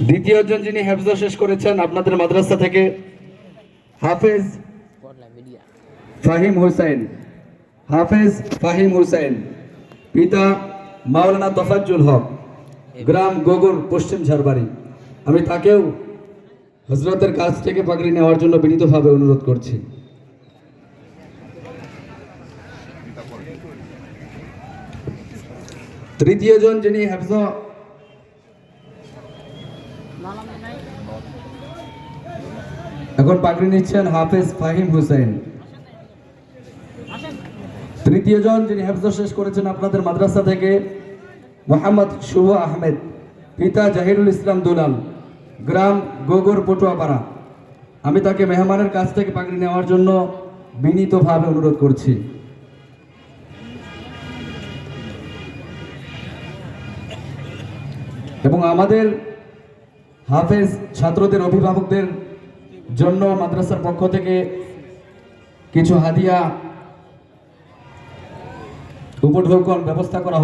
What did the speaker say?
দ্বিতীয় জন যিনি হেফজ শেষ করেছেন আপনাদের মাদ্রাসা থেকে হাফেজ ফাহিম হুসাইন। হাফেজ ফাহিম হুসাইন, পিতা মাওলানা তোফাজ্জুল হক, গ্রাম গোগর, পশ্চিম ঝাড়বাড়ি। আমি তাকেও হযরতের কাছ থেকে পাগড়ি নেওয়ার জন্য বিনীতভাবে অনুরোধ করছি। তৃতীয় জন যিনি হেফজ এখন পাগড়ি নিচ্ছেন হাফেজ ফাহিম হুসাইন। তৃতীয় জন যিনি হেফজ শেষ করেছেন আপনাদের মাদ্রাসা থেকে মোহাম্মদ শুভ আহমেদ, পিতা জাহিরুল ইসলাম দুলাল, গ্রাম গোগর, পটুয়াপাড়া। আমি তাকে মেহমানের কাছ থেকে পাগড়ি নেওয়ার জন্য বিনীতভাবে অনুরোধ করছি। এবং আমাদের হাফেজ ছাত্রদের অভিভাবকদের জন্য মাদ্রাসার পক্ষ থেকে কিছু হাদিয়া উপঢৌকন ব্যবস্থা করা